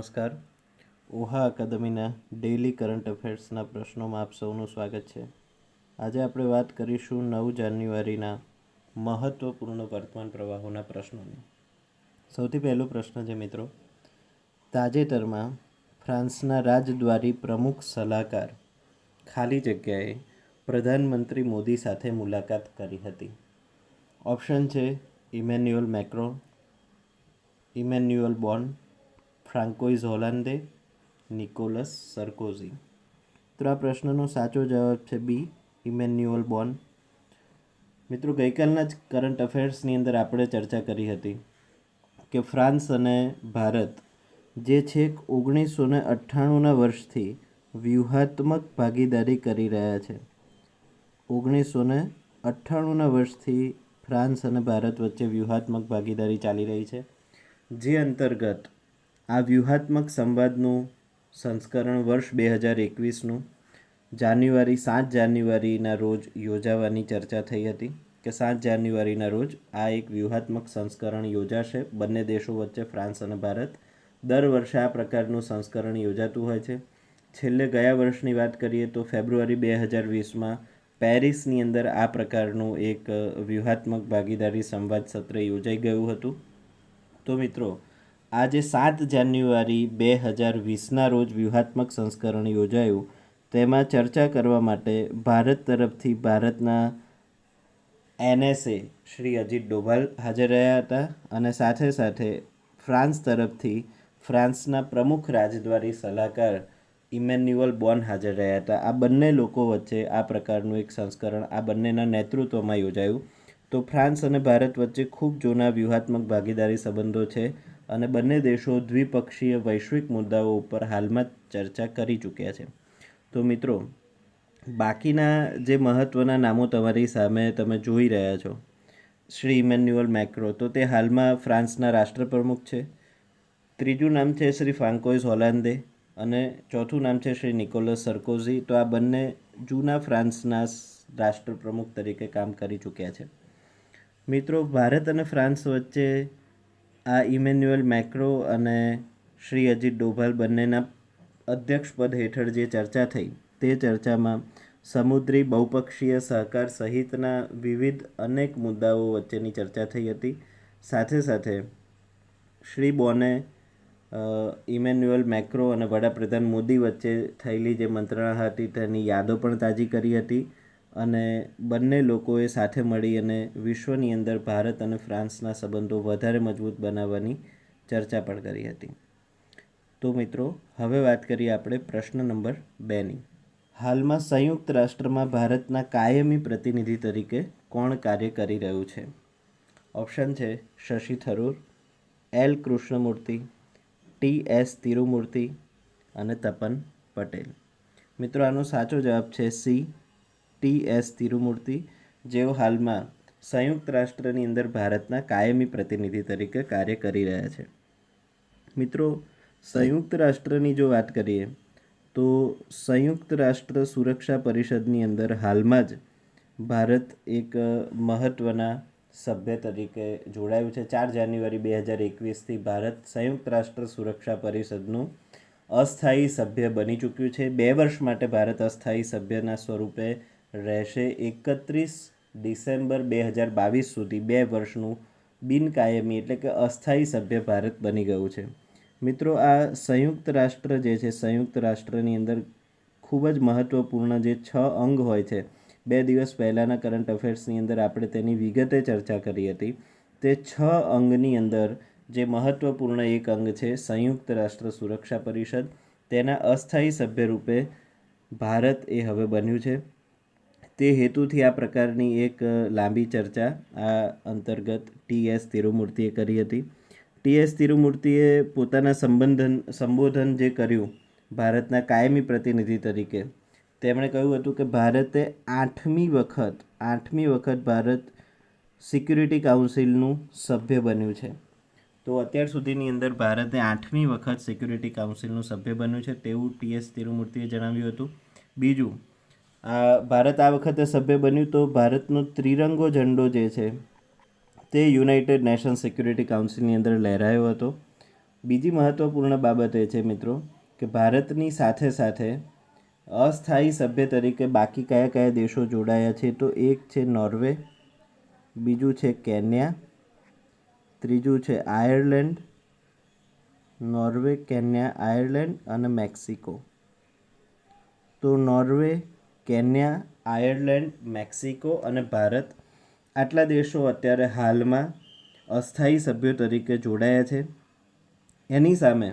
નમસ્કાર. ઓહા અકાદમીના daily current અફેર્સના પ્રશ્નોમાં આપ સૌનું સ્વાગત છે. આજે આપણે વાત કરીશું 9 જાન્યુઆરીના મહત્ત્વપૂર્ણ વર્તમાન પ્રવાહોના પ્રશ્નોની. સૌથી પહેલો પ્રશ્ન છે મિત્રો, તાજેતરમાં ફ્રાન્સના રાજદ્વારી પ્રમુખ સલાહકાર ખાલી જગ્યાએ પ્રધાનમંત્રી મોદી સાથે મુલાકાત કરી હતી. ઓપ્શન છે ઇમેન્યુઅલ મેક્રોન, ઇમેન્યુઅલ બોન, ફ્રાન્કોઇઝ હોલાન્દે, નિકોલસ સરકોઝી. તો આ પ્રશ્નનો સાચો જવાબ છે બી, ઇમેન્યુઅલ બોન. મિત્રો, ગઈકાલના જ કરંટ અફેર્સની અંદર આપણે ચર્ચા કરી હતી કે ફ્રાન્સ અને ભારત જે છેક 1998ના વર્ષથી વ્યૂહાત્મક ભાગીદારી કરી રહ્યા છે. 1998ના વર્ષથી ફ્રાન્સ અને ભારત વચ્ચે વ્યૂહાત્મક ભાગીદારી ચાલી રહી છે, જે અંતર્ગત આ વ્યૂહાત્મક સંવાદનું સંસ્કરણ વર્ષ 2021નું 7 જાન્યુઆરીના રોજ યોજાવાની ચર્ચા થઈ હતી કે 7 જાન્યુઆરીના રોજ આ એક વ્યૂહાત્મક સંસ્કરણ યોજાશે. બંને દેશો વચ્ચે ફ્રાન્સ અને ભારત દર વર્ષે આ પ્રકારનું સંસ્કરણ યોજાતું હોય છે. છેલ્લે ગયા વર્ષની વાત કરીએ તો ફેબ્રુઆરી 2020માં પેરિસની અંદર આ પ્રકારનું એક વ્યૂહાત્મક ભાગીદારી સંવાદ સત્ર યોજાઈ ગયું હતું. તો મિત્રો, આજે 7 જાન્યુઆરી 2020ના રોજ વ્યૂહાત્મક સંસ્કરણ યોજાયું, તેમાં ચર્ચા કરવા માટે ભારત તરફથી ભારતના NSA શ્રી અજીત ડોભાલ હાજર રહ્યા હતા અને સાથે સાથે ફ્રાન્સ તરફથી ફ્રાન્સના પ્રમુખ રાજદ્વારી સલાહકાર ઇમેન્યુઅલ બોન હાજર રહ્યા હતા. આ બંને લોકો વચ્ચે આ પ્રકારનું એક સંસ્કરણ આ બંનેના નેતૃત્વમાં યોજાયું. તો ફ્રાન્સ અને ભારત વચ્ચે ખૂબ જૂના વ્યૂહાત્મક ભાગીદારી સંબંધો છે અને બંને દેશો દ્વિપક્ષીય વૈશ્વિક મુદ્દાઓ ઉપર હાલમાં ચર્ચા કરી ચૂક્યા છે. તો મિત્રો, બાકીના જે મહત્ત્વના નામો તમારી સામે તમે જોઈ રહ્યા છો, શ્રી ઇમેન્યુઅલ મેક્રો, તો તે હાલમાં ફ્રાન્સના રાષ્ટ્રપ્રમુખ છે. ત્રીજું નામ છે શ્રી ફ્રાન્કોઇઝ હોલાન્દે અને ચોથું નામ છે શ્રી નિકોલસ સરકોઝી. તો આ બંને જૂના ફ્રાન્સના રાષ્ટ્રપ્રમુખ તરીકે કામ કરી ચૂક્યા છે. મિત્રો, ભારત અને ફ્રાન્સ વચ્ચે આ ઇમેન્યુઅલ મેક્રો અને શ્રી અજીત ડોભાલ બંનેના અધ્યક્ષપદ હેઠળ જે ચર્ચા થઈ, તે ચર્ચામાં સમુદ્રી બહુપક્ષીય સહકાર સહિતના વિવિધ અનેક મુદ્દાઓ વચ્ચેની ચર્ચા થઈ હતી. સાથે સાથે શ્રી બોને ઇમેન્યુઅલ મેક્રો અને વડાપ્રધાન મોદી વચ્ચે થયેલી જે મંત્રણા હતી તેની યાદો પણ તાજી કરી હતી અને બંને લોકોએ સાથે મળી અને વિશ્વની અંદર ભારત અને ફ્રાન્સના સંબંધો વધારે મજબૂત બનાવવાની ચર્ચા પણ કરી હતી. તો મિત્રો, હવે વાત કરીએ આપણે પ્રશ્ન નંબર 2ની. હાલમાં સંયુક્ત રાષ્ટ્રમાં ભારતના કાયમી પ્રતિનિધિ તરીકે કોણ કાર્ય કરી રહ્યું છે? ઓપ્શન છે શશી થરૂર, એલ કૃષ્ણમૂર્તિ, TS તિરુમૂર્તિ અને તપન પટેલ. મિત્રો, આનો સાચો જવાબ છે સી, TS તિરુમૂર્તિ, જેઓ હાલમાં સંયુક્ત રાષ્ટ્રની અંદર ભારતના કાયમી પ્રતિનિધિ તરીકે કાર્ય કરી રહ્યા છે. મિત્રો, સંયુક્ત રાષ્ટ્રની જો વાત કરીએ તો સંયુક્ત રાષ્ટ્ર સુરક્ષા પરિષદની અંદર હાલમાં જ ભારત એક મહત્ત્વના સભ્ય તરીકે જોડાયું છે. 4 જાન્યુઆરી 2021થી ભારત સંયુક્ત રાષ્ટ્ર સુરક્ષા પરિષદનું અસ્થાયી સભ્ય બની ચૂક્યું છે. 2 વર્ષ માટે ભારત અસ્થાયી સભ્યના સ્વરૂપે રહેશે. 31 ડિસેમ્બર 2022 સુધી 2 વર્ષનું બિનકાયમી એટલે કે અસ્થાયી સભ્ય ભારત બની ગયું છે. મિત્રો, આ સંયુક્ત રાષ્ટ્ર જે છે, સંયુક્ત રાષ્ટ્રની અંદર ખૂબ જ મહત્ત્વપૂર્ણ જે 6 અંગ હોય છે, 2 દિવસ પહેલાંના કરંટ અફેર્સની અંદર આપણે તેની વિગતે ચર્ચા કરી હતી. તે 6 અંગની અંદર જે મહત્ત્વપૂર્ણ એક અંગ છે સંયુક્ત રાષ્ટ્ર સુરક્ષા પરિષદ, તેના અસ્થાયી સભ્ય રૂપે ભારત એ હવે બન્યું છે. તે હેતુથી આ પ્રકારની એક લાંબી ચર્ચા આ અંતર્ગત TS તિરુમૂર્તિએ કરી હતી. TS તિરુમૂર્તિએ પોતાના સંબોધન જે કર્યું ભારતના કાયમી પ્રતિનિધિ તરીકે, તેમણે કહ્યું હતું કે ભારતે 8મી વખત ભારત સિક્યુરિટી કાઉન્સિલનું સભ્ય બન્યું છે. તો અત્યાર સુધીની અંદર ભારતે 8મી વખત સિક્યુરિટી કાઉન્સિલનું સભ્ય બન્યું છે તેવું TS તિરુમૂર્તિએ જણાવ્યું હતું. બીજું, ભારત આ વખતે સભ્ય બન્યું તો ભારતનો ત્રિરંગો ઝંડો જે છે તે યુનાઇટેડ નેશન સિક્યુરિટી કાઉન્સિલની અંદર લહેરાયો હતો. બીજી મહત્ત્વપૂર્ણ બાબત એ છે મિત્રો કે ભારતની સાથે સાથે અસ્થાયી સભ્ય તરીકે બાકી કયા કયા દેશો જોડાયા છે, તો એક છે નોર્વે, બીજું છે કેન્યા, ત્રીજું છે આયર્લેન્ડ, નોર્વે, કેન્યા, આયર્લેન્ડ અને મેક્સિકો. તો નોર્વે, કેન્યા, આયર્લેન્ડ, મેક્સિકો અને ભારત આટલા દેશો અત્યારે હાલમાં અસ્થાયી સભ્યો તરીકે જોડાયા છે. એની સામે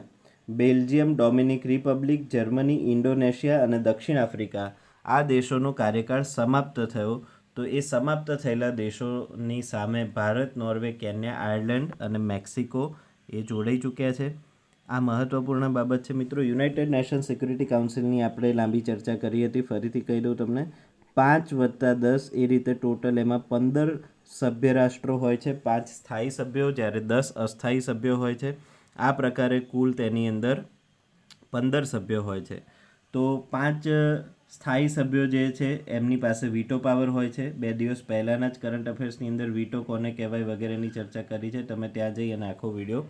Belgium, Dominic Republic, Germany, Indonesia અને દક્ષિણ આફ્રિકા આ દેશોનો કાર્યકાળ સમાપ્ત થયો. તો એ સમાપ્ત થયેલા દેશોની સામે ભારત, નોર્વે, કેન્યા, આયર્લેન્ડ અને મેક્સિકો એ જોડાઈ ચૂક્યા છે. આ મહત્ત્વપૂર્ણ બાબત છે મિત્રો. યુનાઇટેડ નેશન સિક્યુરિટી કાઉન્સિલની આપણે લાંબી ચર્ચા કરી હતી. ફરીથી કહી દઉં તમને, 5+10 એ રીતે ટોટલ એમાં 15 સભ્ય રાષ્ટ્રો હોય છે, 5 સ્થાયી સભ્યો જ્યારે 10 અસ્થાયી સભ્યો હોય છે. આ પ્રકારે કુલ તેની અંદર 15 સભ્યો હોય છે. તો 5 સ્થાયી સભ્યો જે છે એમની પાસે વીટો પાવર હોય છે. 2 દિવસ પહેલાંના જ કરંટ અફેર્સની અંદર વીટો કોને કહેવાય વગેરેની ચર્ચા કરી છે. તમે ત્યાં જઈ અને આખો વિડીયો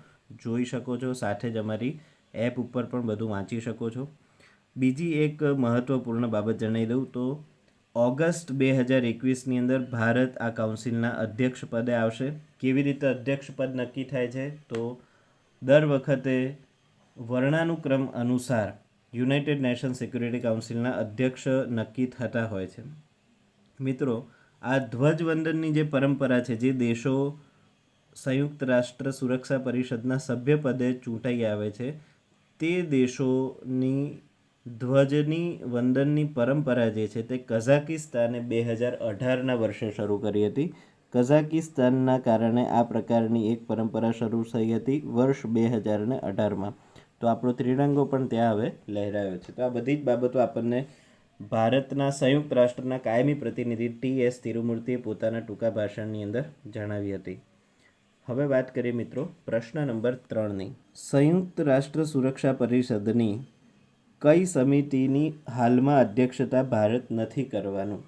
જોઈ શકો છો. સાથે જ અમારી એપ ઉપર પણ બધું વાંચી શકો છો. બીજી એક મહત્ત્વપૂર્ણ બાબત જણાવી દઉં તો ઓગસ્ટ 2021ની અંદર ભારત આ કાઉન્સિલના અધ્યક્ષ પદે આવશે. કેવી રીતે અધ્યક્ષ પદ નક્કી થાય છે? તો દર વખતે વર્ણાનુક્રમ અનુસાર યુનાઇટેડ નેશન સિક્યુરિટી કાઉન્સિલના અધ્યક્ષ નક્કી થતા હોય છે. મિત્રો, આ ધ્વજવંદનની જે પરંપરા છે, જે દેશો સંયુક્ત રાષ્ટ્ર સુરક્ષા પરિષદના સભ્યપદે ચૂંટાઈ આવે છે, તે દેશોની ધ્વજની વંદનની પરંપરા જે છે તે કઝાકિસ્તાને 2018ના વર્ષે શરૂ કરી હતી. કઝાકિસ્તાનના કારણે આ પ્રકારની એક પરંપરા શરૂ થઈ હતી વર્ષ 2018માં. તો આપણો ત્રિરંગો પણ ત્યાં હવે લહેરાયો છે. તો આ બધી જ બાબતો આપણને ભારતના સંયુક્ત રાષ્ટ્રના કાયમી પ્રતિનિધિ TS તિરુમૂર્તિએ પોતાના ટૂંકા ભાષણની અંદર જણાવી હતી. હવે વાત કરીએ મિત્રો પ્રશ્ન નંબર 3ની. સંયુક્ત રાષ્ટ્ર સુરક્ષા પરિષદની કઈ સમિતિની હાલમાં અધ્યક્ષતા ભારત નથી કરવાનું?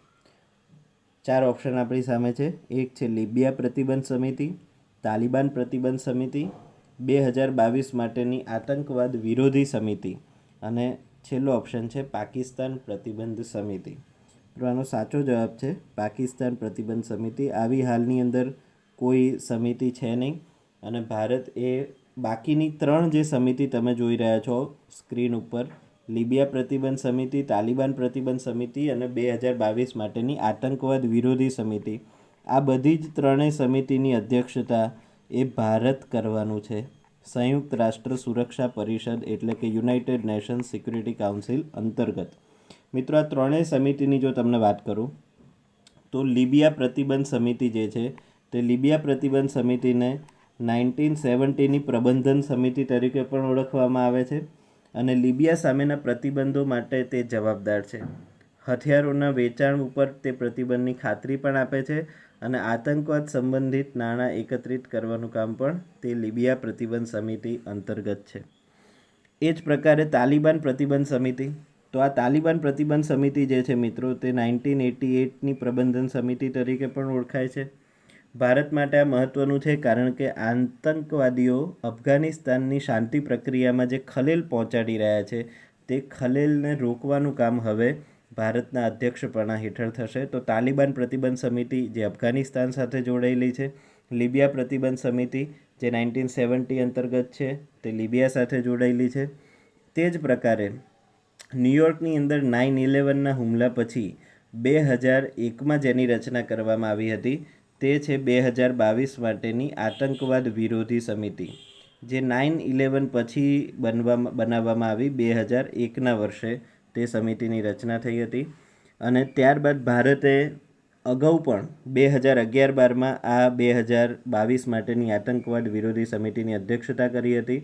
4 ઓપ્શન આપણી સામે છે. એક છે લિબિયા પ્રતિબંધ સમિતિ, તાલિબાન પ્રતિબંધ સમિતિ, 2022 માટેની આતંકવાદ વિરોધી સમિતિ અને છેલ્લો ઓપ્શન છે પાકિસ્તાન પ્રતિબંધ સમિતિ. આનો સાચો જવાબ છે પાકિસ્તાન પ્રતિબંધ સમિતિ. આવી હાલની અંદર કોઈ સમિતિ છે નહીં અને ભારત એ બાકીની 3 જે સમિતિ તમે જોઈ રહ્યા છો સ્ક્રીન ઉપર, લિબિયા પ્રતિબંધ સમિતિ, તાલિબાન પ્રતિબંધ સમિતિ અને 2022 માટેની આતંકવાદ વિરોધી સમિતિ, આ બધી જ 3 સમિતિની અધ્યક્ષતા એ ભારત કરવાનું છે સંયુક્ત રાષ્ટ્ર સુરક્ષા પરિષદ એટલે કે યુનાઇટેડ નેશન સિક્યુરિટી કાઉન્સિલ અંતર્ગત. મિત્રો, આ 3 સમિતિની જો તમને વાત કરું તો લિબિયા પ્રતિબંધ સમિતિ જે છે તે લિબિયા પ્રતિબંધ સમિતિને 1970ની પ્રબંધન સમિતિ તરીકે પણ ઓળખવામાં આવે છે અને લિબિયા સામેના પ્રતિબંધો માટે તે જવાબદાર છે. હથિયારોના વેચાણ ઉપર તે પ્રતિબંધની ખાતરી પણ આપે છે અને આતંકવાદ સંબંધિત નાણાં એકત્રિત કરવાનું કામ પણ તે લિબિયા પ્રતિબંધ સમિતિ અંતર્ગત છે. એ જ પ્રકારે તાલિબાન પ્રતિબંધ સમિતિ, તો આ તાલિબાન પ્રતિબંધ સમિતિ જે છે મિત્રો તે 1988ની પ્રબંધન સમિતિ તરીકે પણ ઓળખાય છે. ભારત માટે આ મહત્ત્વનું છે કારણ કે આતંકવાદીઓ અફઘાનિસ્તાનની શાંતિ પ્રક્રિયામાં જે ખલેલ પહોંચાડી રહ્યા છે તે ખલેલને રોકવાનું કામ હવે ભારતના અધ્યક્ષપણા હેઠળ થશે. તો તાલિબાન પ્રતિબંધ સમિતિ જે અફઘાનિસ્તાન સાથે જોડાયેલી છે, લિબિયા પ્રતિબંધ સમિતિ જે 1970 અંતર્ગત છે તે લિબિયા સાથે જોડાયેલી છે. તે જ પ્રકારે ન્યૂયોર્કની અંદર 9/11ના હુમલા પછી 2001માં જેની રચના કરવામાં આવી હતી તે છે 2022 માટેની આતંકવાદ વિરોધી સમિતિ, જે 9/11 પછી બનાવવામાં આવી 2001ના વર્ષે તે સમિતિની રચના થઈ હતી. અને ત્યારબાદ ભારતે અગાઉ પણ 2011-12માં આ 2022 માટેની આતંકવાદ વિરોધી સમિતિની અધ્યક્ષતા કરી હતી.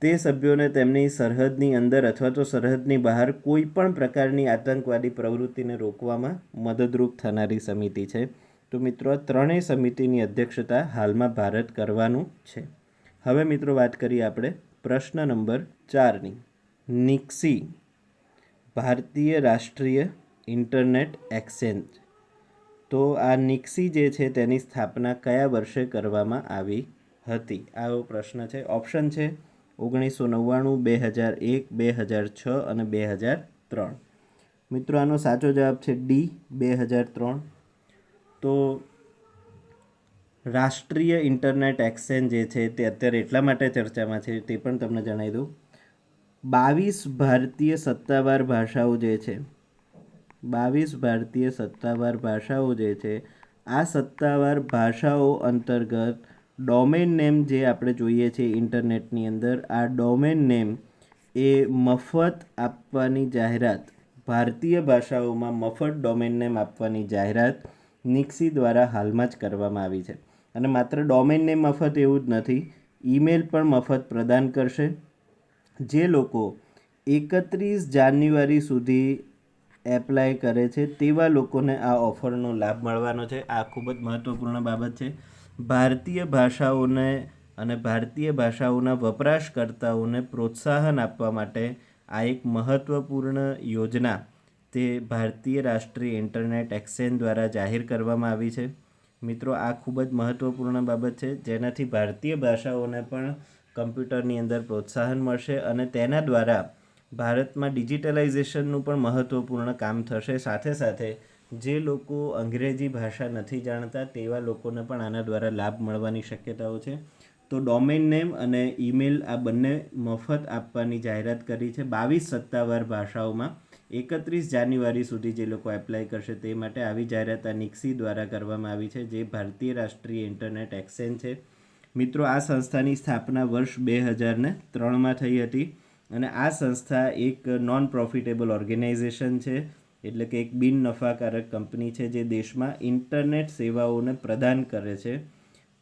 તે સભ્યોને તેમની સરહદની અંદર અથવા તો સરહદની બહાર કોઈ પણ પ્રકારની આતંકવાદી પ્રવૃત્તિને રોકવામાં મદદરૂપ થનારી સમિતિ છે. તો મિત્રો, 3 સમિતિની અધ્યક્ષતા હાલમાં ભારત કરવાનું છે. હવે મિત્રો વાત કરીએ આપણે પ્રશ્ન નંબર 4ની. નિક્સી ભારતીય રાષ્ટ્રીય ઇન્ટરનેટ એક્સચેન્જ, તો આ નિક્સી જે છે તેની સ્થાપના કયા વર્ષે કરવામાં આવી હતી? આવો પ્રશ્ન છે. ઓપ્શન છે 1999, 2001, 2006 અને 2003. મિત્રો આનો સાચો જવાબ છે ડી 2003. તો રાષ્ટ્રીય ઇન્ટરનેટ એક્સચેન્જ જે છે તે અત્યારે એટલા માટે ચર્ચામાં છે તે પણ તમને જણાવી દઉં. 22 ભારતીય સત્તાવાર ભાષાઓ જે છે 22 ભારતીય સત્તાવાર ભાષાઓ જે છે આ સત્તાવાર ભાષાઓ અંતર્ગત ડોમેન નેમ જે આપણે જોઈએ છીએ ઇન્ટરનેટની અંદર, આ ડોમેન નેમ એ મફત આપવાની જાહેરાત, ભારતીય ભાષાઓમાં મફત ડોમેન નેમ આપવાની જાહેરાત નિક્સી દ્વારા હાલમાં જ કરવામાં આવી છે. અને માત્ર ડોમેન નેમ મફત એવું જ નથી, ઈમેલ પણ મફત પ્રદાન કરશે. જે લોકો 31 જાન્યુઆરી સુધી એપ્લાય કરે છે તેવા લોકોને આ ઓફરનો લાભ મળવાનો છે. આ ખૂબ જ મહત્ત્વપૂર્ણ બાબત છે. ભારતીય ભાષાઓને અને ભારતીય ભાષાઓના વપરાશકર્તાઓને પ્રોત્સાહન આપવા માટે આ એક મહત્ત્વપૂર્ણ યોજના તે ભારતીય રાષ્ટ્રીય ઇન્ટરનેટ એક્સચેન્જ દ્વારા જાહેર કરવામાં આવી છે. મિત્રો આ ખૂબ જ મહત્ત્વપૂર્ણ બાબત છે, જેનાથી ભારતીય ભાષાઓને પણ કમ્પ્યુટરની અંદર પ્રોત્સાહન મળશે અને તેના દ્વારા ભારતમાં ડિજિટલાઇઝેશનનું પણ મહત્ત્વપૂર્ણ કામ થશે. સાથે સાથે જે લોકો અંગ્રેજી ભાષા નથી જાણતા તેવા લોકોને પણ આના દ્વારા લાભ મળવાની શક્યતાઓ છે. તો ડોમેન નેમ અને ઈમેલ આ બંને મફત આપવાની જાહેરાત કરી છે 22 સત્તાવાર ભાષાઓમાં. 31 જાન્યુઆરી સુધી જે લોકો એપ્લાય કરશે તે માટે આવી જાહેરાત આ નિક્સી દ્વારા કરવામાં આવી છે, જે ભારતીય રાષ્ટ્રીય ઇન્ટરનેટ એક્સચેન્જ છે. મિત્રો આ સંસ્થાની સ્થાપના વર્ષ 2003માં થઈ હતી અને આ સંસ્થા એક નોન પ્રોફિટેબલ ઓર્ગેનાઇઝેશન છે, એટલે કે એક બિન નફાકારક કંપની છે જે દેશમાં ઇન્ટરનેટ સેવાઓને પ્રદાન કરે છે.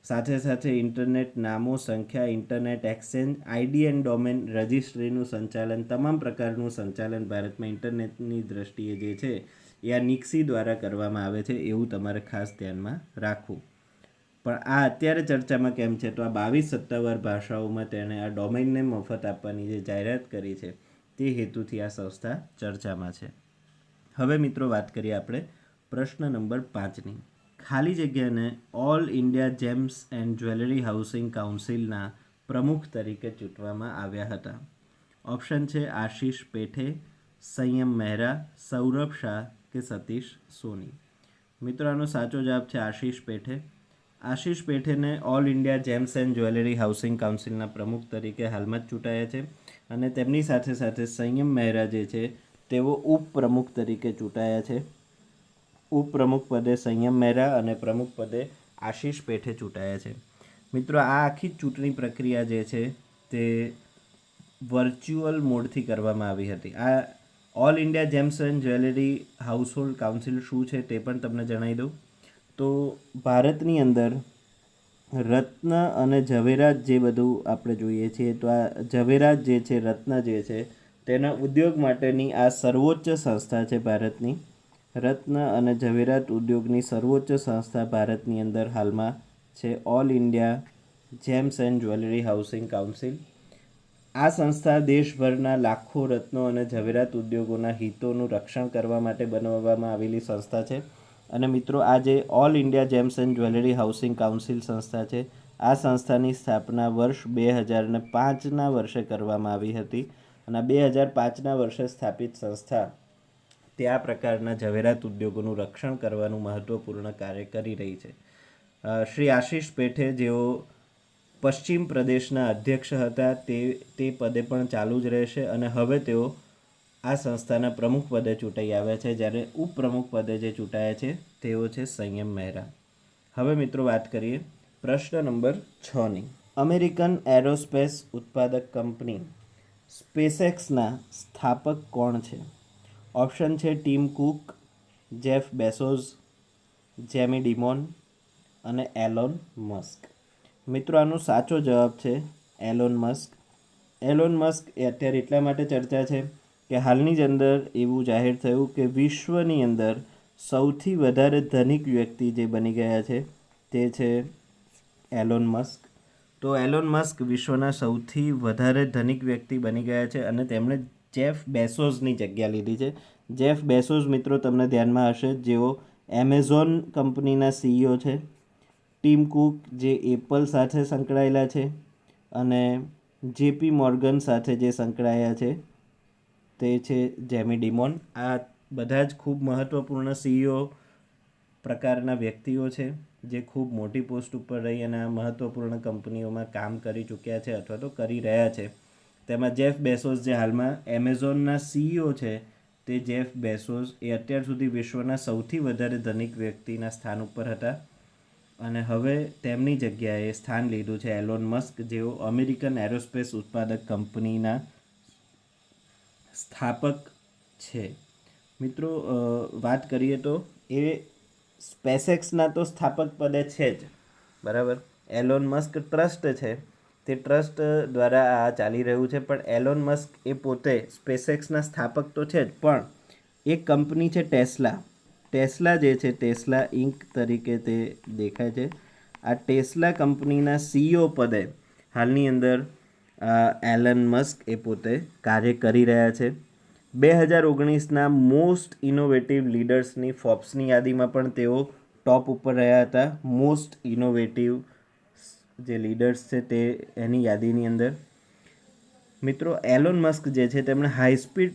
સાથે સાથે ઇન્ટરનેટ નામો, સંખ્યા, internet exchange, ID and domain રજિસ્ટ્રીનું સંચાલન, તમામ પ્રકારનું સંચાલન ભારતમાં ઇન્ટરનેટની દ્રષ્ટિએ જે છે એ આ નિક્સી દ્વારા કરવામાં આવે છે, એવું તમારે ખાસ ધ્યાનમાં રાખવું. પણ આ અત્યારે ચર્ચામાં કેમ છે? તો આ 22 સત્તાવાર ભાષાઓમાં તેણે આ ડોમેનને મફત આપવાની જે જાહેરાત કરી છે તે હેતુથી આ સંસ્થા ચર્ચામાં છે. હવે મિત્રો વાત કરીએ આપણે પ્રશ્ન નંબર 5ની. ખાલી જગ્યાને all India gems and jewellery housing કાઉન્સિલના પ્રમુખ તરીકે ચૂંટવામાં આવ્યા હતા. ઓપ્શન છે આશીષ પેઠે, સંયમ મહેરા, સૌરભ શાહ કે સતીશ સોની. મિત્રો આનો સાચો જવાબ છે આશીષ પેઠે. આશીષ પેઠેને all India gems and jewellery housing કાઉન્સિલના પ્રમુખ તરીકે હાલમાં જ ચૂંટાયા છે અને તેમની સાથે સાથે સંયમ મહેરા જે છે તેઓ ઉપપ્રમુખ તરીકે ચૂંટાયા છે. ઉપપ્રમુખ પદે સંયમ મહેરા અને પ્રમુખ પદે આશીષ પેઠે ચૂંટાયા છે. મિત્રો આ આખી ચૂંટણી પ્રક્રિયા જે છે તે વર્ચ્યુઅલ મોડથી કરવામાં આવી હતી. આ all India gems and jewellery household council શું છે તે પણ તમને જણાવી દઉં. તો ભારતની અંદર રત્ન અને ઝવેરાત જે બધું આપણે જોઈએ છીએ, તો આ ઝવેરાત જે છે, રત્ન જે છે, તેના ઉદ્યોગ માટેની આ સર્વોચ્ચ સંસ્થા છે ભારતની. રત્ન અને ઝવેરાત ઉદ્યોગની સર્વોચ્ચ સંસ્થા ભારતની અંદર હાલમાં છે all India gems and jewellery housing council. આ સંસ્થા દેશભરના લાખો રત્નો અને ઝવેરાત ઉદ્યોગોના હિતોનું રક્ષણ કરવા માટે બનાવવામાં આવેલી સંસ્થા છે. અને મિત્રો આ જે all India gems and jewellery housing council સંસ્થા છે, આ સંસ્થાની સ્થાપના વર્ષ 2005ના વર્ષે કરવામાં આવી હતી અને 2005ના વર્ષે સ્થાપિત સંસ્થા તે આ પ્રકારના ઝવેરાત ઉદ્યોગોનું રક્ષણ કરવાનું મહત્ત્વપૂર્ણ કાર્ય કરી રહી છે. શ્રી આશીષ પેઠે જેઓ પશ્ચિમ પ્રદેશના અધ્યક્ષ હતા તે પદે પણ ચાલુ જ રહેશે અને હવે તેઓ આ સંસ્થાના પ્રમુખ પદે ચૂંટાઈ આવ્યા છે, જ્યારે ઉપપ્રમુખ પદે જે ચૂંટાયા છે તેઓ છે સંયમ મહેરા. હવે મિત્રો વાત કરીએ પ્રશ્ન નંબર 6ની. અમેરિકન એરોસ્પેસ ઉત્પાદક કંપની સ્પેસએક્સના સ્થાપક કોણ છે? ઓપ્શન છે ટીમ કુક, જેફ બેસોઝ, જેમી ડિમોન અને એલોન મસ્ક. મિત્રો આનો સાચો જવાબ છે એલોન મસ્ક. એલોન મસ્ક એ અત્યારે એટલા માટે ચર્ચા છે કે હાલની જ અંદર એવું જાહેર થયું કે વિશ્વની અંદર સૌથી વધારે ધનિક વ્યક્તિ જે બની ગયા છે તે છે એલોન મસ્ક. તો એલોન મસ્ક વિશ્વના સૌથી વધારે ધનિક વ્યક્તિ બની ગયા છે અને તેમણે જેફ બેસોઝની જગ્યા લીધી છે. જેફ બેસોઝ મિત્રો તમને ધ્યાનમાં હશે, જેઓ એમેઝોન કંપનીના CEO છે. ટીમ કુક જે એપલ સાથે સંકળાયેલા છે અને જેપી મોર્ગન સાથે જે સંકળાયા છે તે છે જેમી ડિમોન. આ બધા જ ખૂબ મહત્ત્વપૂર્ણ સીઈઓ પ્રકારના વ્યક્તિઓ છે જે ખૂબ મોટી પોસ્ટ ઉપર રહી અને આ મહત્ત્વપૂર્ણ કંપનીઓમાં કામ કરી ચૂક્યા છે અથવા તો કરી રહ્યા છે. તેમાં જેફ બેસોસ જે હાલમાં એમેઝોનના સીઈઓ છે, તે જેફ બેસોસ એ અત્યાર સુધી વિશ્વના સૌથી વધારે ધનિક વ્યક્તિના સ્થાન ઉપર હતા અને હવે તેમની જગ્યાએ સ્થાન લીધું છે એલોન મસ્ક, જેઓ અમેરિકન એરોસ્પેસ ઉત્પાદક કંપનીના સ્થાપક છે. મિત્રો, વાત કરીએ તો એ સ્પેસએક્સના તો સ્થાપક પદે છે જ, બરાબર. એલોન મસ્ક ટ્રસ્ટ છે, તે ટ્રસ્ટ દ્વારા આ ચાલી રહ્યું છે, પણ એલોન મસ્ક એ પોતે સ્પેસએક્સના સ્થાપક તો છે જ, પણ એક કંપની છે ટેસ્લા. ટેસ્લા જે છે, ટેસ્લા ઇન્ક તરીકે તે દેખાય છે. આ ટેસ્લા કંપનીના સીઈઓ પદે હાલની અંદર એલન મસ્ક એ પોતે કાર્ય કરી રહ્યા છે. 2019ના મોસ્ટ ઇનોવેટિવ લીડર્સની ફોર્બ્સની યાદીમાં પણ તેઓ ટોપ ઉપર રહ્યા હતા. મોસ્ટ ઇનોવેટિવ જે લીડર્સ છે તે એની યાદીની અંદર. મિત્રો, એલોન મસ્ક જે છે તેમણે હાઈસ્પીડ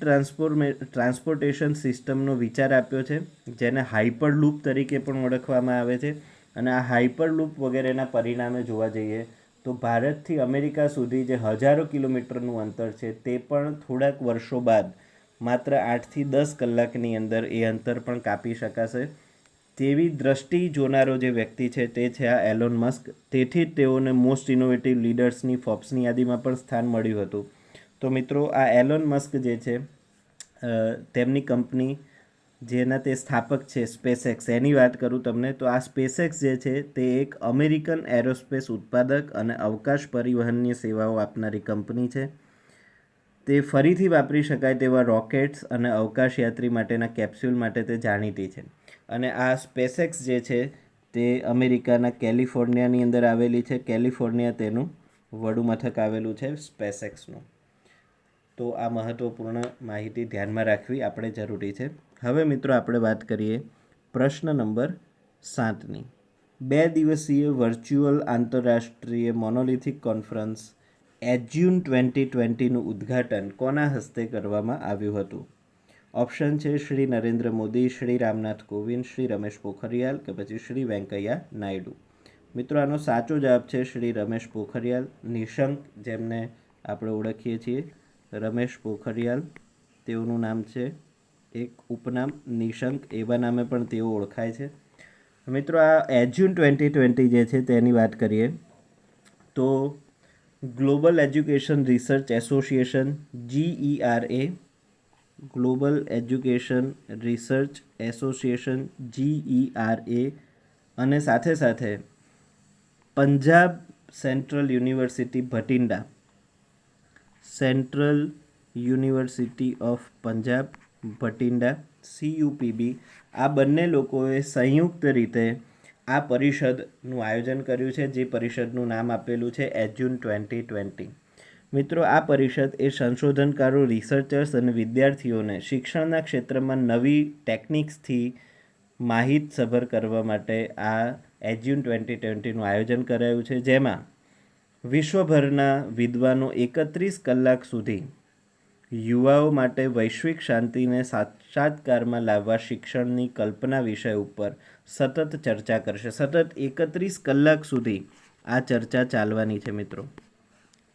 ટ્રાન્સપોર્ટેશન સિસ્ટમનો વિચાર આપ્યો છે, જેને હાઇપર લૂપ તરીકે પણ ઓળખવામાં આવે છે. અને આ હાઇપર લૂપ વગેરેના પરિણામે જોવા જઈએ તો ભારતથી અમેરિકા સુધી જે હજારો કિલોમીટરનું અંતર છે તે પણ થોડાક વર્ષો બાદ માત્ર 8થી 10 કલાકની અંદર એ અંતર પણ કાપી શકાશે. તેવી દ્રષ્ટિ જોનારો જે વ્યક્તિ છે તે છે આ એલોન મસ્ક. તેથી જ તેઓને મોસ્ટ ઇનોવેટિવ લીડર્સની ફોર્બ્સની યાદીમાં પણ સ્થાન મળ્યું હતું. તો મિત્રો, આ એલોન મસ્ક જે છે તેમની કંપની જેના તે સ્થાપક છે સ્પેસએક્સ, એની વાત કરું તમને તો આ સ્પેસએક્સ જે છે તે એક અમેરિકન એરોસ્પેસ ઉત્પાદક અને અવકાશ પરિવહનની સેવાઓ આપનારી કંપની છે. તે ફરીથી વાપરી શકાય તેવા રોકેટ્સ અને અવકાશયાત્રી માટેના કેપ્સ્યુલ માટે તે જાણીતી છે. અને આ સ્પેસએક્સ જે છે તે અમેરિકાના કેલિફોર્નિયાની અંદર આવેલી છે. કેલિફોર્નિયા તેનું વડું મથક આવેલું છે સ્પેસએક્સનું. તો આ મહત્ત્વપૂર્ણ માહિતી ધ્યાનમાં રાખવી આપણે જરૂરી છે. હવે મિત્રો, આપણે વાત કરીએ પ્રશ્ન નંબર 7ની. 2 દિવસીય વર્ચ્યુઅલ આંતરરાષ્ટ્રીય મોનોલિથિક કોન્ફરન્સ એજ્યુન 2020નું ઉદ્ઘાટન કોના હસ્તે કરવામાં આવ્યું હતું? ઓપ્શન છે શ્રી નરેન્દ્ર મોદી, શ્રી રામનાથ કોવિંદ, શ્રી રમેશ પોખરિયાલ કે પછી શ્રી વેંકૈયા નાયડુ. મિત્રો, આનો સાચો જવાબ છે શ્રી રમેશ પોખરિયાલ નિશંક, જેમને આપણે ઓળખીએ છીએ રમેશ પોખરિયાલ. તેઓનું નામ છે એક ઉપનામ નિશંક, એવા નામે પણ તેઓ ઓળખાય છે. મિત્રો, આ એજ્યુન 2020 જે છે તેની વાત કરીએ તો global education research association GERA, global education research association GERA અને સાથે સાથે Punjab central university Bathinda, central university of Punjab Bathinda CUPB, આ બંને લોકોએ સંયુક્ત રીતે આ પરિષદનું આયોજન કર્યું છે, જે પરિષદનું નામ આપેલું છે એજ્યુન 2020. મિત્રો, આ પરિષદ એ સંશોધનકારો, રિસર્ચર્સ અને વિદ્યાર્થીઓને શિક્ષણના ક્ષેત્રમાં નવી ટેકનિક્સથી માહિતસભર કરવા માટે આ એજ્યુન 2020નું આયોજન કરાયું છે, જેમાં વિશ્વભરના વિદ્વાનો 31 કલાક સુધી યુવાઓ માટે વૈશ્વિક શાંતિને સાક્ષાત્કારમાં લાવવા શિક્ષણની કલ્પના વિષય ઉપર સતત ચર્ચા કરશે. સતત 31 કલાક સુધી આ ચર્ચા ચાલવાની છે. મિત્રો,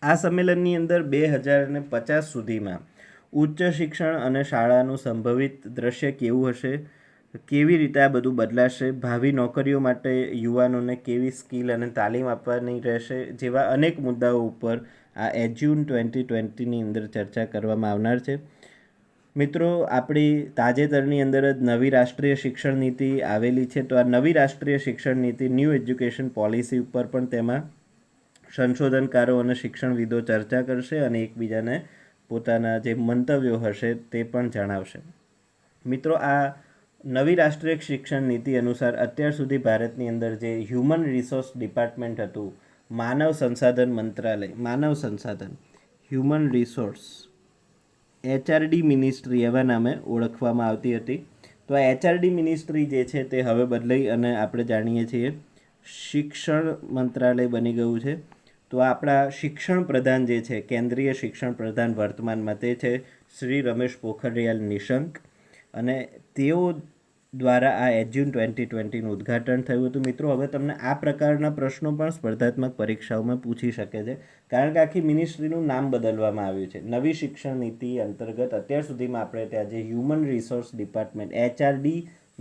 આ સંમેલનની અંદર 2050 સુધીમાં ઉચ્ચ શિક્ષણ અને શાળાનું સંભવિત દ્રશ્ય કેવું હશે, કેવી રીતે આ બધું બદલાશે, ભાવિ નોકરીઓ માટે યુવાનોને કેવી સ્કિલ અને તાલીમ આપવાની રહેશે, જેવા અનેક મુદ્દાઓ ઉપર આ એજ્યુન 2020ની અંદર ચર્ચા કરવામાં આવનાર છે. મિત્રો, આપણી તાજેતરની અંદર જ નવી રાષ્ટ્રીય શિક્ષણ નીતિ આવેલી છે. તો આ નવી રાષ્ટ્રીય શિક્ષણ નીતિ, ન્યૂ એજ્યુકેશન પોલિસી ઉપર પણ તેમાં સંશોધનકારો અને શિક્ષણવિદો ચર્ચા કરશે અને એકબીજાને પોતાના જે મંતવ્યો હશે તે પણ જણાવશે. મિત્રો, આ નવી રાષ્ટ્રીય શિક્ષણ નીતિ અનુસાર અત્યાર સુધી ભારતની અંદર જે હ્યુમન રિસોર્સ ડિપાર્ટમેન્ટ હતું, માનવ સંસાધન મંત્રાલય, માનવ સંસાધન હ્યુમન રિસોર્સ HRD મિનિસ્ટ્રી એવા નામે ઓળખવામાં આવતી હતી. તો આ HRD મિનિસ્ટ્રી જે છે તે હવે બદલાઈ અને આપણે જાણીએ છીએ શિક્ષણ મંત્રાલય બની ગયું છે. તો આપણા શિક્ષણ પ્રધાન જે છે, કેન્દ્રીય શિક્ષણ પ્રધાન વર્તમાનમાં, તે છે શ્રી રમેશ પોખરિયાલ નિશંક, અને તેઓ દ્વારા આ એજ્યુન 2020નું ઉદ્ઘાટન થયું હતું. મિત્રો, હવે તમને આ પ્રકારના પ્રશ્નો પણ સ્પર્ધાત્મક પરીક્ષાઓમાં પૂછી શકે છે, કારણ કે આખી મિનિસ્ટ્રીનું નામ બદલવામાં આવ્યું છે. નવી શિક્ષણ નીતિ અંતર્ગત અત્યાર સુધીમાં આપણે ત્યાં જે હ્યુમન રિસોર્સ ડિપાર્ટમેન્ટ HRD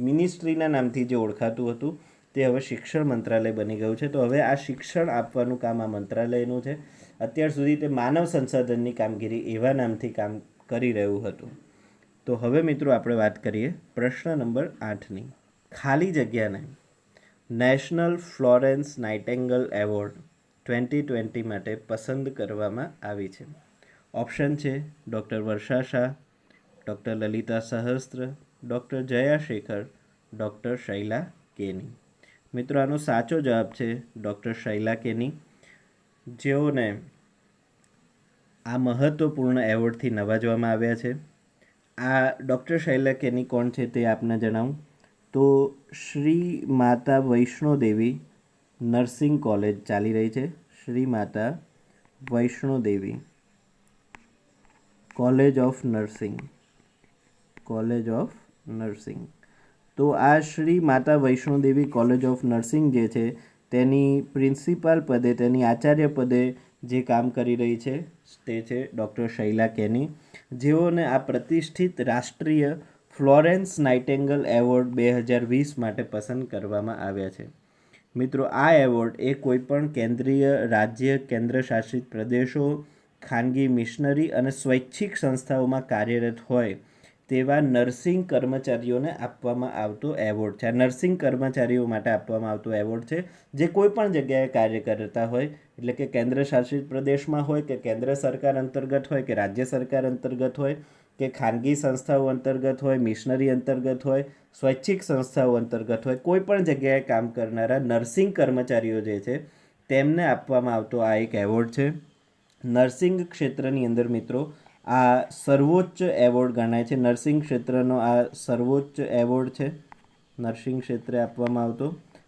મિનિસ્ટ્રીના નામથી જે ઓળખાતું હતું, તે હવે શિક્ષણ મંત્રાલય બની ગયું છે. તો હવે આ શિક્ષણ આપવાનું કામ આ મંત્રાલયનું છે. અત્યાર સુધી તે માનવ સંસાધનની કામગીરી એવા નામથી કામ કરી રહ્યું હતું. તો હવે મિત્રો આપણે વાત કરીએ પ્રશ્ન નંબર 8ની. ખાલી જગ્યાને નેશનલ ફ્લોરેન્સ નાઇટેંગલ એવોર્ડ 2020 માટે પસંદ કરવામાં આવી છે. ઓપ્શન છે ડૉક્ટર વર્ષા શાહ, ડૉક્ટર લલિતા સહસ્ત્ર, ડૉક્ટર જયા શેખર, ડૉક્ટર શૈલા કેની. મિત્રો, આનો સાચો જવાબ છે ડૉક્ટર શૈલા કેની, જેઓને આ મહત્ત્વપૂર્ણ એવોર્ડથી નવાજવામાં આવ્યા છે. આ ડૉક્ટર શૈલા કેની કોણ છે તે આપને જણાવું તો શ્રી માતા વૈષ્ણોદેવી નર્સિંગ કોલેજ ચાલી રહી છે. Shri Mata Vaishnodevi college of nursing, college of nursing. તો આ Shri Mata Vaishnodevi college of nursing જે છે તેની પ્રિન્સિપાલ પદે, તેની આચાર્ય પદે જે કામ કરી રહી છે તે છે ડૉક્ટર શૈલા કેની, જેઓને આ પ્રતિષ્ઠિત રાષ્ટ્રીય ફ્લોરેન્સ નાઇટેંગલ એવોર્ડ 2020 માટે પસંદ કરવામાં આવ્યા છે. મિત્રો, આ એવોર્ડ એ કોઈપણ કેન્દ્રીય, રાજ્ય, કેન્દ્રશાસિત પ્રદેશો, ખાનગી મિશનરી અને સ્વૈચ્છિક સંસ્થાઓમાં કાર્યરત હોય તેવા નર્સિંગ કર્મચારીઓને આપવામાં આવતો એવોર્ડ છે. આ નર્સિંગ કર્મચારીઓ માટે આપવામાં આવતો એવોર્ડ છે, જે કોઈ પણ જગ્યાએ કાર્ય કરતા હોય, એટલે કે કેન્દ્ર શાસિત પ્રદેશમાં હોય, કે કેન્દ્ર સરકાર અંતર્ગત હોય, કે રાજ્ય સરકાર અંતર્ગત હોય, કે ખાનગી સંસ્થાઓ અંતર્ગત હોય, મિશનરી અંતર્ગત હોય, સ્વૈચ્છિક સંસ્થાઓ અંતર્ગત હોય, કોઈ પણ જગ્યાએ કામ કરનારા નર્સિંગ કર્મચારીઓ જે છે તેમને આપવામાં આવતો આ એક એવોર્ડ છે. નર્સિંગ ક્ષેત્રની અંદર મિત્રો આ સર્વોચ્ચ એવોર્ડ ગણાય છે. નર્સિંગ ક્ષેત્રનો આ સર્વોચ્ચ એવોર્ડ છે, નર્સિંગ ક્ષેત્રે આપવામાં આવતો,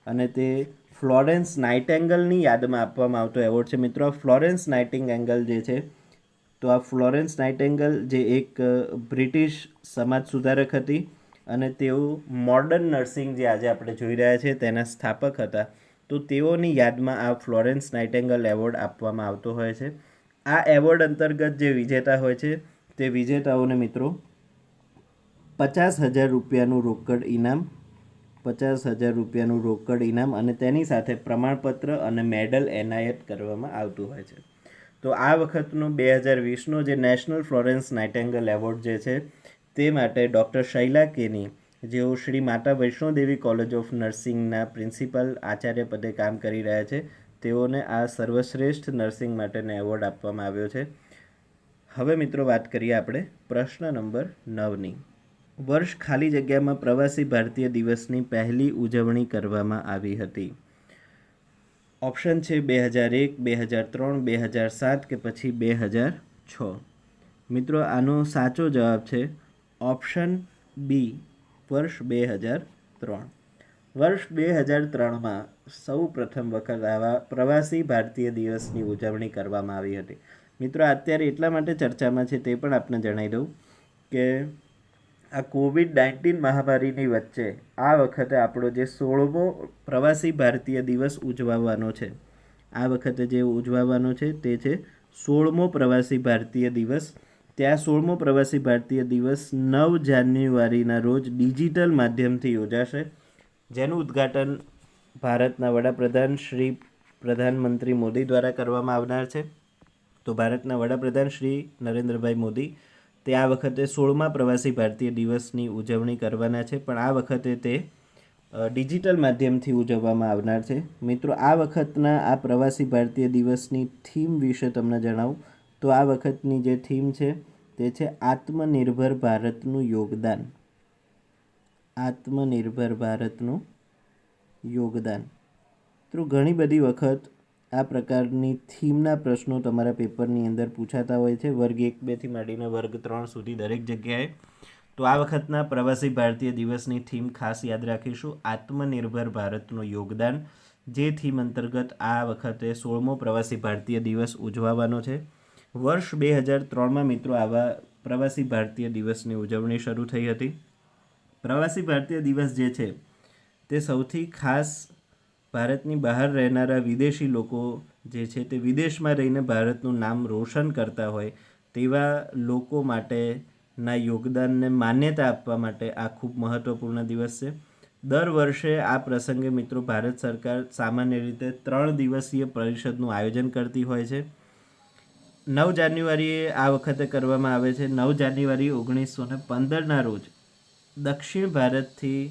અને તે ફ્લોરેન્સ નાઇટેંગલની યાદમાં આપવામાં આવતો એવોર્ડ છે. મિત્રો, આ ફ્લોરેન્સ નાઇટિંગેલ જે છે, તો આ ફ્લોરેન્સ નાઇટિંગેલ જે એક બ્રિટિશ સમાજ સુધારક હતી, અને તેઓ મોડર્ન નર્સિંગ જે આજે આપણે જોઈ રહ્યા છીએ તેના સ્થાપક હતા. તો તેઓની યાદમાં આ ફ્લોરેન્સ નાઇટિંગેલ એવોર્ડ આપવામાં આવતો હોય છે. આ એવોર્ડ અંતર્ગત જે વિજેતા હોય છે તે વિજેતાઓને મિત્રો 50,000 રૂપિયાનું રોકડ ઇનામ, 50,000 રૂપિયાનું રોકડ ઇનામ અને તેની સાથે પ્રમાણપત્ર અને મેડલ એનાયત કરવામાં આવતું હોય છે. તો આ વખતનો 2020નો જે નેશનલ ફ્લોરેન્સ નાઇટેંગલ એવોર્ડ જે છે તે માટે ડૉક્ટર શૈલા કેની, જેઓ Shri Mata Vaishnodevi college of નર્સિંગના principal Acharya પદે કામ કરી રહ્યા છે, તેઓને આ સર્વશ્રેષ્ઠ નર્સિંગ માટેનો એવોર્ડ આપવામાં આવ્યો છે. હવે મિત્રો વાત કરીએ આપણે પ્રશ્ન નંબર 9ની. વર્ષ ખાલી જગ્યામાં પ્રવાસી ભારતીય દિવસની પહેલી ઉજવણી કરવામાં આવી હતી. ઓપ્શન છે 2001, 2003, 2007 કે પછી 2006. મિત્રો, આનો સાચો જવાબ છે ઓપ્શન બી, વર્ષ 2003. વર્ષ 2003માં સૌ પ્રથમ વખત આવા પ્રવાસી ભારતીય દિવસની ઉજવણી કરવામાં આવી હતી. મિત્રો, અત્યારે એટલા માટે ચર્ચામાં છે તે પણ આપને જણાવી દઉં કે આ COVID-19 મહામારીની વચ્ચે આ વખતે આપણો જે 16મો પ્રવાસી ભારતીય દિવસ ઉજવવાનો છે, આ વખતે જે ઉજવવાનો છે તે છે 16મો પ્રવાસી ભારતીય દિવસ. ત્યાં 16મો પ્રવાસી ભારતીય દિવસ 9 જાન્યુઆરીના રોજ ડિજિટલ માધ્યમથી યોજાશે, જેનું ઉદ્ઘાટન ભારતના વડાપ્રધાન શ્રી પ્રધાનમંત્રી મોદી દ્વારા કરવામાં આવનાર છે. તો ભારતના વડાપ્રધાન શ્રી નરેન્દ્રભાઈ મોદી તે આ વખતે 16મા પ્રવાસી ભારતીય દિવસની ઉજવણી કરવાના છે, પણ આ વખતે તે ડિજિટલ માધ્યમથી ઉજવવામાં આવનાર છે. મિત્રો, આ વખતના આ પ્રવાસી ભારતીય દિવસની થીમ વિશે તમને જણાવું તો આ વખતની જે થીમ છે તે છે આત્મનિર્ભર ભારતનું યોગદાન. આત્મનિર્ભર ભારતનું યોગદાન. તો ઘણી બધી વખત આ પ્રકારની થીમના પ્રશ્નો તમારા પેપરની અંદર પૂછાતા હોય છે, વર્ગ 1, 2થી માંડીને વર્ગ 3 સુધી દરેક જગ્યાએ. તો આ વખતના પ્રવાસી ભારતીય દિવસની થીમ ખાસ યાદ રાખીશું, આત્મનિર્ભર ભારતનું યોગદાન. જે થીમ અંતર્ગત આ વખતે 16મો પ્રવાસી ભારતીય દિવસ ઉજવવાનો છે. વર્ષ 2003માં મિત્રો આવા પ્રવાસી ભારતીય દિવસની ઉજવણી શરૂ થઈ હતી. પ્રવાસી ભારતીય દિવસ જે છે તે સૌથી ખાસ ભારતની બહાર રહેનારા વિદેશી લોકો જે છે તે વિદેશમાં રહીને ભારતનું નામ રોશન કરતા હોય તેવા લોકો માટેના યોગદાનને માન્યતા આપવા માટે આ ખૂબ મહત્ત્વપૂર્ણ દિવસ છે. દર વર્ષે આ પ્રસંગે મિત્રો ભારત સરકાર સામાન્ય રીતે 3 દિવસીય પરિષદનું આયોજન કરતી હોય છે. 9 જાન્યુઆરીએ આ વખતે કરવામાં આવે છે. 9 જાન્યુઆરી 1915ના રોજ દક્ષિણ ભારતથી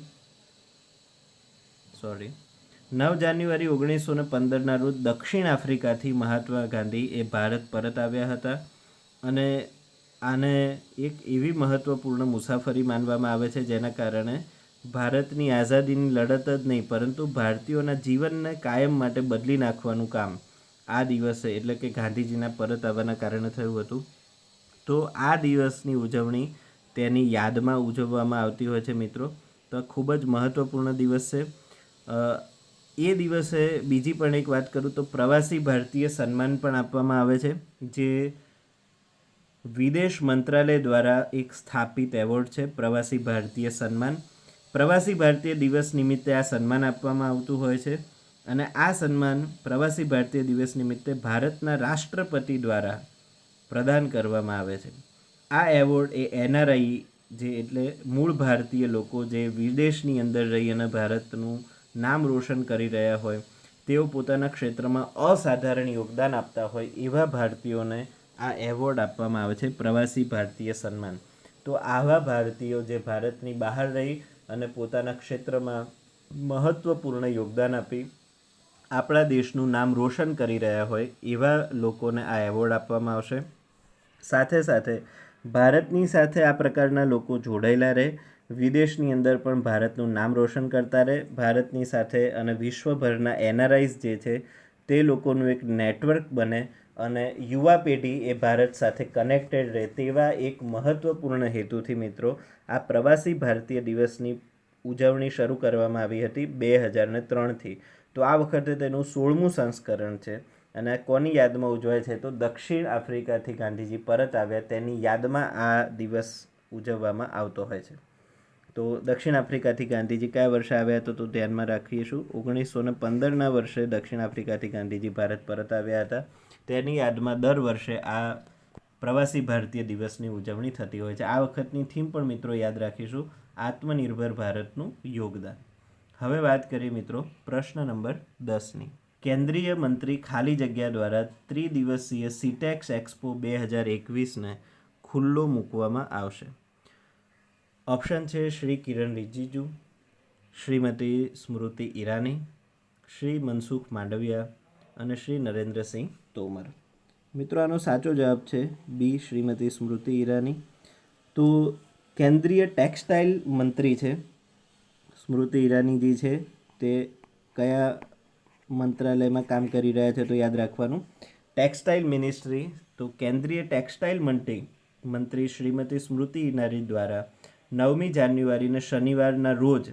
9 જાન્યુઆરી 1915ના રોજ દક્ષિણ આફ્રિકાથી મહાત્મા ગાંધી એ ભારત પરત આવ્યા હતા અને આને એક એવી મહત્ત્વપૂર્ણ મુસાફરી માનવામાં આવે છે જેના કારણે ભારતની આઝાદીની લડત જ નહીં પરંતુ ભારતીયોના જીવનને કાયમ માટે બદલી નાખવાનું કામ આ દિવસે એટલે કે ગાંધીજીના પરત આવવાના કારણે થયું હતું. તો આ દિવસની ઉજવણી તેની યાદમાં ઉજવવામાં આવતી હોય છે મિત્રો. તો ખૂબ જ મહત્ત્વપૂર્ણ દિવસ છે. એ દિવસે બીજી પણ એક વાત કરું તો પ્રવાસી ભારતીય સન્માન પણ આપવામાં આવે છે જે વિદેશ મંત્રાલય દ્વારા એક સ્થાપિત એવોર્ડ છે પ્રવાસી ભારતીય સન્માન. પ્રવાસી ભારતીય દિવસ નિમિત્તે આ સન્માન આપવામાં આવતું હોય છે અને આ સન્માન પ્રવાસી ભારતીય દિવસ નિમિત્તે ભારતના રાષ્ટ્રપતિ દ્વારા પ્રદાન કરવામાં આવે છે. આ એવોર્ડ એ NRI જે એટલે મૂળ ભારતીય લોકો જે વિદેશની અંદર રહી અને ભારતનું નામ રોશન કરી રહ્યા હોય તેઓ પોતાના ક્ષેત્રમાં અસાધારણ યોગદાન આપતા હોય એવા ભારતીયોને આ એવોર્ડ આપવામાં આવે છે પ્રવાસી ભારતીય સન્માન. તો આવા ભારતીયો જે ભારતની બહાર રહી અને પોતાના ક્ષેત્રમાં મહત્ત્વપૂર્ણ યોગદાન આપી આપણા દેશનું નામ રોશન કરી રહ્યા હોય એવા લોકોને આ એવોર્ડ આપવામાં આવશે. સાથે સાથે ભારતની સાથે આ પ્રકારના લોકો જોડાયેલા રહે, વિદેશની અંદર પણ ભારતનું નામ રોશન કરતા રહે, ભારતની સાથે અને વિશ્વભરના NRIs જે છે તે લોકોનું એક નેટવર્ક બને અને યુવા પેઢી એ ભારત સાથે કનેક્ટેડ રહે તેવા એક મહત્ત્વપૂર્ણ હેતુથી મિત્રો આ પ્રવાસી ભારતીય દિવસની ઉજવણી શરૂ કરવામાં આવી હતી 2003થી. તો આ વખતે તેનું 16મું સંસ્કરણ છે અને કોની યાદમાં ઉજવાય છે તો દક્ષિણ આફ્રિકાથી ગાંધીજી પરત આવ્યા તેની યાદમાં આ દિવસ ઉજવવામાં આવતો હોય છે. તો દક્ષિણ આફ્રિકાથી ગાંધીજી કયા વર્ષે આવ્યા હતા તો ધ્યાનમાં રાખીશું 1915ના વર્ષે દક્ષિણ આફ્રિકાથી ગાંધીજી ભારત પરત આવ્યા હતા. તેની યાદમાં દર વર્ષે આ પ્રવાસી ભારતીય દિવસની ઉજવણી થતી હોય છે. આ વખતની થીમ પણ મિત્રો યાદ રાખીશું, આત્મનિર્ભર ભારતનું યોગદાન. હવે વાત કરીએ મિત્રો પ્રશ્ન નંબર 10ની. કેન્દ્રીય મંત્રી ખાલી જગ્યા દ્વારા 3 દિવસીય CITEX એક્સપો 2021ને ખુલ્લો મૂકવામાં આવશે. ઓપ્શન છે શ્રી કિરણ રિજિજુ, શ્રીમતી સ્મૃતિ ઈરાની, શ્રી મનસુખ માંડવિયા અને શ્રી નરેન્દ્રસિંહ તોમર. મિત્રો આનો સાચો જવાબ છે બી શ્રીમતી સ્મૃતિ ઈરાની. તો કેન્દ્રીય ટેક્સટાઇલ મંત્રી છે સ્મૃતિ ઈરાનીજી છે તે કયા મંત્રાલયમાં કામ કરી રહ્યા છે તો યાદ રાખવાનું ટેક્સટાઇલ મિનિસ્ટ્રી. તો કેન્દ્રીય ટેક્સટાઇલ મંત્રી શ્રીમતી સ્મૃતિ ઈરાની દ્વારા 9મી જાન્યુઆરીને શનિવારના રોજ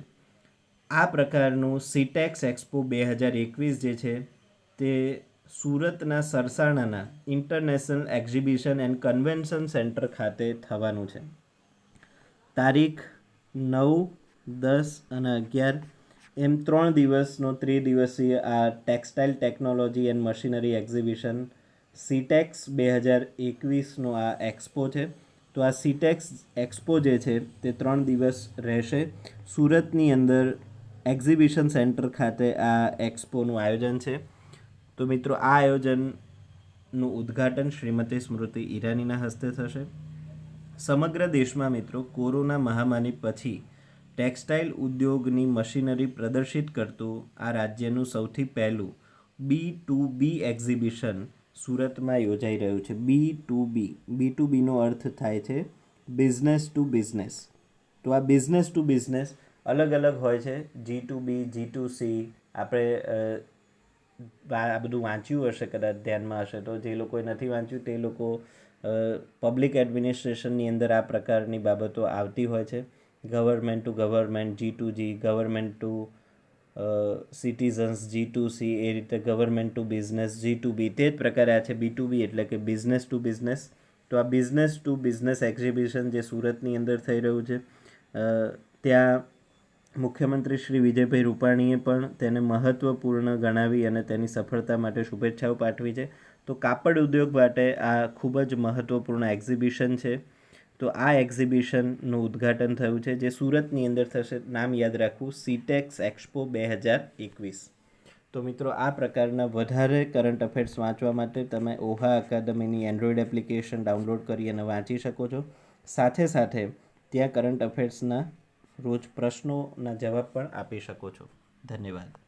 આ પ્રકારનું CITEX એક્સપો 2021 જે છે તે સુરતના સરસાણાના international exhibition and convention centre ખાતે થવાનું છે. તારીખ 9, 10 અને 11 એમ 3 દિવસનો ત્રિદિવસીય આ textile technology and machinery exhibition CITEX 2021નો આ એક્સપો છે. તો આ CITEX એક્સપો જે છે તે 3 દિવસ રહેશે. સુરતની અંદર એક્ઝિબિશન સેન્ટર ખાતે આ એક્સપોનું આયોજન છે. તો મિત્રો આ આયોજનનું ઉદ્ઘાટન શ્રીમતી સ્મૃતિ ઈરાનીના હસ્તે થશે. સમગ્ર દેશમાં મિત્રો કોરોના મહામારી પછી ટેક્સટાઇલ ઉદ્યોગની મશીનરી પ્રદર્શિત કરતું આ રાજ્યનું સૌથી પહેલું B2B એક્ઝિબિશન સુરતમાં યોજાઈ રહ્યું છે. B2Bનો અર્થ થાય છે બિઝનેસ ટુ બિઝનેસ. તો આ બિઝનેસ ટુ બિઝનેસ અલગ અલગ હોય છે. G2B, G2C આપણે આ બધું વાંચ્યું હશે, કદાચ ધ્યાનમાં હશે. તો જે લોકોએ નથી વાંચ્યું તે લોકો પબ્લિક એડમિનિસ્ટ્રેશનની અંદર આ પ્રકારની બાબતો આવતી હોય છે. Government to government, G2G, government to citizens G2C, એ રીતે ગવર્મેન્ટ ટુ બિઝનેસ G2B. તે જ પ્રકારે આ છે B2B એટલે કે બિઝનેસ ટુ બિઝનેસ. તો આ બિઝનેસ ટુ બિઝનેસ એક્ઝિબિશન જે સુરતની અંદર થઈ રહ્યું છે, ત્યાં મુખ્યમંત્રી શ્રી વિજયભાઈ રૂપાણીએ પણ તેને મહત્ત્વપૂર્ણ ગણાવી અને તેની સફળતા માટે શુભેચ્છાઓ પાઠવી છે. તો કાપડ ઉદ્યોગ માટે આ ખૂબ જ મહત્ત્વપૂર્ણ એક્ઝિબિશન છે. તો આ એક્ઝિબિશનનું ઉદ્ઘાટન થયું છે જે સુરતની અંદર થશે. નામ યાદ રાખવું, CTEX Expo 2021. તો મિત્રો, આ પ્રકારના વધારે કરંટ અફેર્સ વાંચવા માટે તમે ઓહા અકાદમીની એન્ડ્રોઈડ એપ્લિકેશન ડાઉનલોડ કરી અને વાંચી શકો છો. સાથે સાથે ત્યાં કરંટ અફેર્સના રોજ પ્રશ્નોના જવાબ પણ આપી શકો છો. ધન્યવાદ.